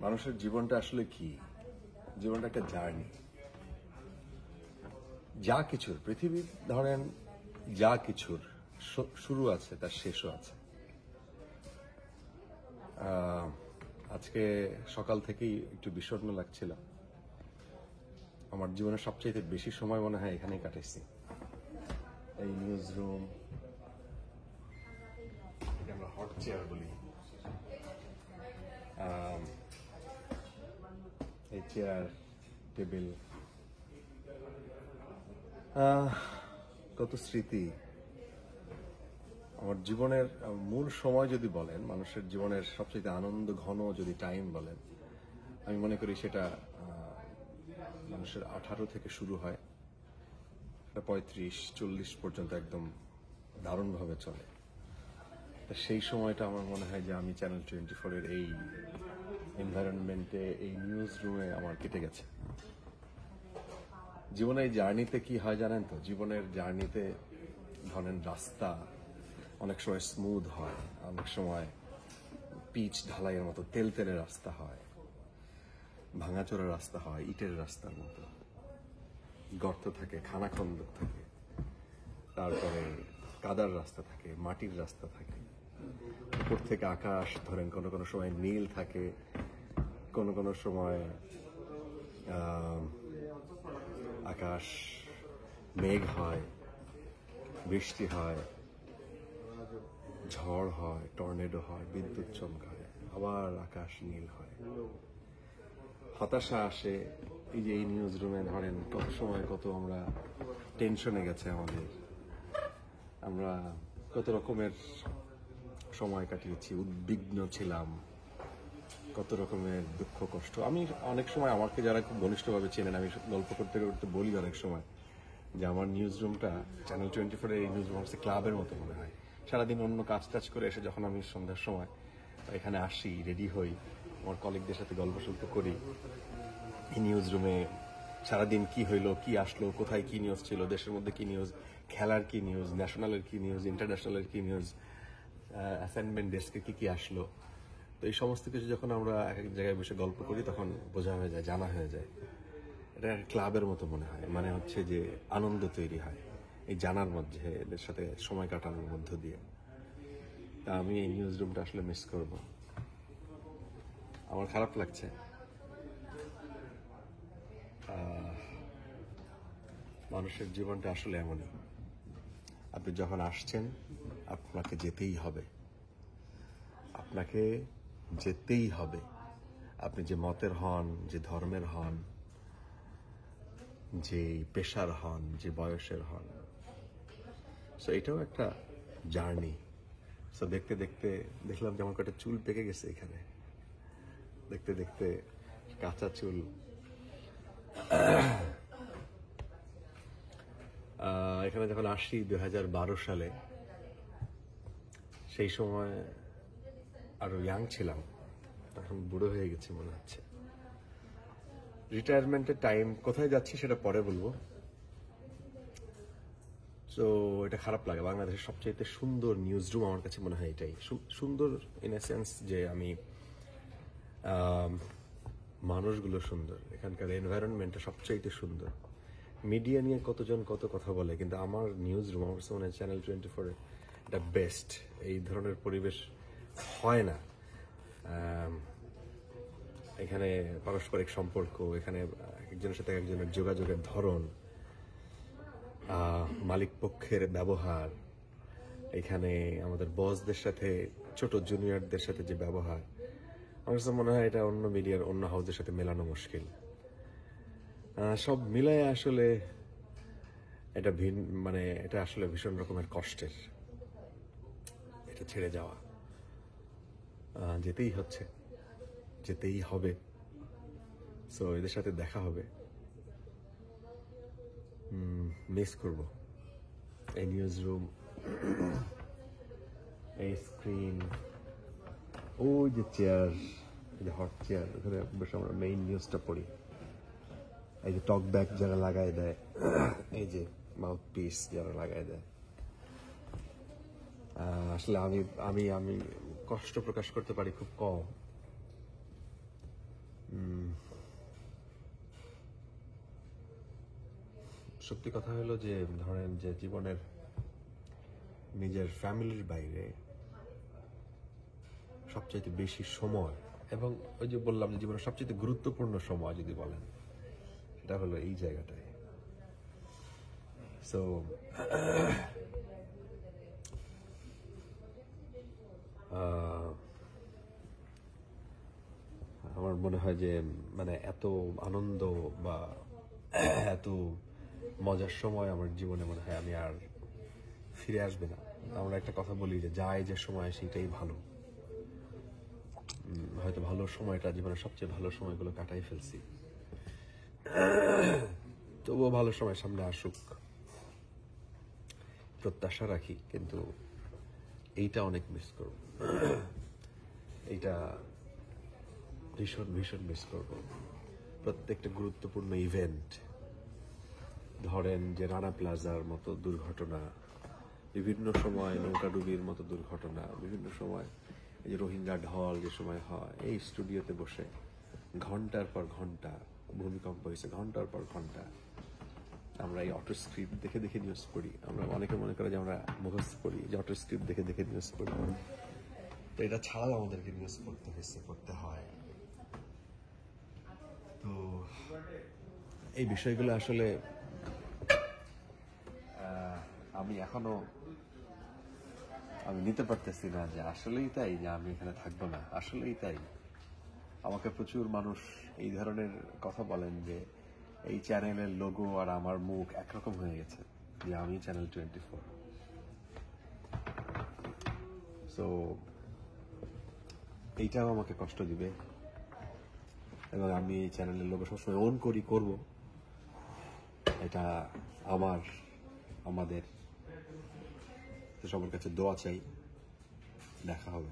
মানুষের জীবনটা আসলে কি? জীবনটা একটা জার্নি। যা কিছুর পৃথিবীর ধরেন যা কিছুর শুরু আছে তার শেষও আছে। আজকে সকাল থেকেই একটু বিষণ্ণ লাগছিল। আমার জীবনের সবচেয়ে বেশি সময় মনে হয় এখানেই কাটাইছি। এই নিউজ রুম, আমরা হট চেয়ার বলি, এই চেয়ার টেবিল, কত স্মৃতি। আমার জীবনের মূল সময় যদি বলেন, মানুষের জীবনের সবচেয়ে আনন্দ ঘন যদি টাইম বলেন, আমি মনে করি সেটা মানুষের 18 থেকে শুরু হয়, সেটা 35-40 পর্যন্ত একদম দারুণভাবে চলে। তা সেই সময়টা আমার মনে হয় যে আমি চ্যানেল 24-এর এই এনভায়রনমেন্টে, এই নিউজ রুমে আমার কেটে গেছে। জীবনের এই জার্নিতে কি হয় জানেন তো? জীবনের জার্নিতে ধরেন রাস্তা অনেক সময় স্মুথ হয়, অনেক সময় পিচ ঢালাইয়ের মতো তেলতেলে রাস্তা হয়, ভাঙাচোরা রাস্তা হয়, ইটের রাস্তার মতো, গর্ত থাকে, খানাখন্দক থাকে, তারপরে কাদার রাস্তা থাকে, মাটির রাস্তা থাকে, উপর থেকে আকাশ ধরেন কোনো কোনো সময় নীল থাকে, কোনো কোনো সময় আকাশ মেঘ হয়, বৃষ্টি হয়, ঝড় হয়, টর্নেডো হয়, বিদ্যুৎ চমকায়, আবার আকাশ নীল হয়, হতাশা আসে। এই যে এই নিউজ রুমে ধরেন কত সময় কত আমরা টেনশনে গেছে আমাদের, আমরা কত রকমের সময় কাটিয়েছি, উদ্বিগ্ন ছিলাম, কত রকমের দুঃখ কষ্ট। আমি অনেক সময় আমাকে যারা খুব ঘনিষ্ঠভাবে চেনেন, আমি গল্প করতে করতে বলি অনেক সময় যে আমার নিউজ রুমটা, চ্যানেল 24-এর এই নিউজ রুম হচ্ছে ক্লাবের মতো মনে হয়। সারাদিন অন্য কাজ টাজ করে এসে যখন আমি সন্ধ্যার সময় এখানে আসি, রেডি হই, আমার কলিগদের সাথে গল্প সল্প করি, এই নিউজ রুমে সারাদিন কি হইলো, কি আসলো, কোথায় কি নিউজ ছিল, দেশের মধ্যে কি নিউজ, খেলার কি নিউজ, ন্যাশনালের কি নিউজ, ইন্টারন্যাশনালের কি নিউজ, অ্যাসাইনমেন্ট ডেস্কে কি কি আসলো। তো এই সমস্ত কিছু যখন আমরা এক এক জায়গায় বসে গল্প করি তখন বোঝা হয়ে যায়, জানা হয়ে যায়। এটা ক্লাবের মতো মনে হয়, মানে হচ্ছে যে আনন্দ তৈরি হয় এই জানার মধ্যে, এদের সাথে সময় কাটানোর মধ্য দিয়ে। তা আমি এই নিউজ রুমটা আসলে মিস করব। আমার খারাপ লাগছে। মানুষের জীবনটা আসলে এমনই, আপনি যখন আসছেন আপনাকে যেতেই হবে, আপনাকে যেতেই হবে। আপনি যে মতের হন, যে ধর্মের হন, যে পেশার হন, যে বয়সের হন, সো এটাও একটা জার্নি। সো দেখতে দেখতে দেখলাম যে আমার কয়েকটা চুল পেকে গেছে এখানে, দেখতে দেখতে কাঁচা চুল। এখানে যখন আসি 2012 সালে, সেই সময় আরো ইয়াং ছিলাম, এখন বুড়ো হয়ে গেছি মনে হচ্ছে। রিটায়ারমেন্টের টাইম, কোথায় যাচ্ছি সেটা পরে বলবো। তো এটা খারাপ লাগে। বাংলাদেশের সবচেয়ে সুন্দর নিউজ রুম আমার কাছে মনে হয় এটাই সুন্দর, ইন এ সেন্স যে আমি মানুষগুলো সুন্দর, এখানকার এনভায়রনমেন্টটা সবচাইতে সুন্দর। মিডিয়া নিয়ে কতজন কত কথা বলে, কিন্তু আমার নিউজ রুম, আমার কাছে মনে হয় চ্যানেল 24 এটা বেস্ট। এই ধরনের পরিবেশ হয় না এখানে। পারস্পরিক সম্পর্ক, এখানে একজনের সাথে একজনের যোগাযোগের ধরন, মালিক পক্ষের ব্যবহার, এখানে আমাদের বসদের সাথে ছোট জুনিয়রদের সাথে যে ব্যবহার, আমার কাছে মনে হয় এটা অন্য মিডিয়ার অন্য হাউসের সাথে মেলানো মুশকিল। সব মিলায় আসলে এটা মানে এটা আসলে ভীষণ রকমের কষ্টের, এটা ছেড়ে যাওয়া। যেতেই হচ্ছে, যেতেই হবে। সো এদের সাথে দেখা হবে, মিস করব এই নিউজ রুম, এই স্ক্রিন, ওই যে চেয়ার, এই যে হট চেয়ার, ওখানে বসে আমরা মেইন নিউজটা পড়ি। এই যে টক ব্যাক যারা লাগাই দেয়, এই যে মাউথ পিস যারা লাগাই দেয়, আসলে আমি আমি আমি কষ্ট প্রকাশ করতে পারি খুব কম। সত্যি কথা হলো যে ধরেন যে জীবনের নিজের ফ্যামিলির বাইরে সবচাইতে বেশি সময়, এবং ওই যে বললাম যে জীবনের সবচেয়ে গুরুত্বপূর্ণ সময় যদি বলেন, সেটা হলো এই জায়গাটায়। সো আমার মনে হয় যে মানে এত আনন্দ বা এত মজার সময় আমার জীবনে মনে হয় আমি আর ফিরে আসবে না। আমরা একটা কথা বলি যে যায় যে সময় সেটাই ভালো। হয়তো ভালো সময়টা, জীবনের সবচেয়ে ভালো সময়গুলো কাটাই ফেলছি, তবুও ভালো সময় সামনে আসুক প্রত্যাশা রাখি, কিন্তু এইটা অনেক মিস করব। এইটা ভীষণ ভীষণ মিস করব। প্রত্যেকটা গুরুত্বপূর্ণ ইভেন্ট, ধরেন যে রানা প্লাজার মতো দুর্ঘটনা, বিভিন্ন সময় নৌকাডুবির মতো দুর্ঘটনা, বিভিন্ন সময় এই যে রোহিঙ্গা ঢল যে সময় হয়, এই স্টুডিওতে বসে ঘন্টার পর ঘন্টা, ভূমিকম্প হয়েছে ঘন্টার পর ঘন্টা, আমরা এই অটো স্ক্রিপ্ট দেখে দেখে নিউজ পড়ি। আমরা অনেকে মনে করে যে আমরা মুখস্থ করি, যে অটো স্ক্রিপ্ট দেখে দেখে নিউজ পড়ি। তো এটা ছাড়াও আমাদেরকে নিউজ পড়তে হয়েছে, পড়তে হয়। তো এই বিষয়গুলো আসলে আমি এখনো নিতে পারতেছি না যে আসলেই তাই, যে আমি এখানে থাকবো না, আসলেই তাই। আমাকে প্রচুর মানুষ এই ধরনের কথা বলেন যে এই চ্যানেলের লোগো আর আমার মুখ একরকম হয়ে গেছে, যে আমি চ্যানেল 24। সো এইটাও আমাকে কষ্ট দিবে, এবং আমি এই চ্যানেলের লোগো সবসময় অন করব। এটা আমাদের সবার কাছে দোয়া চাই। দেখা হবে।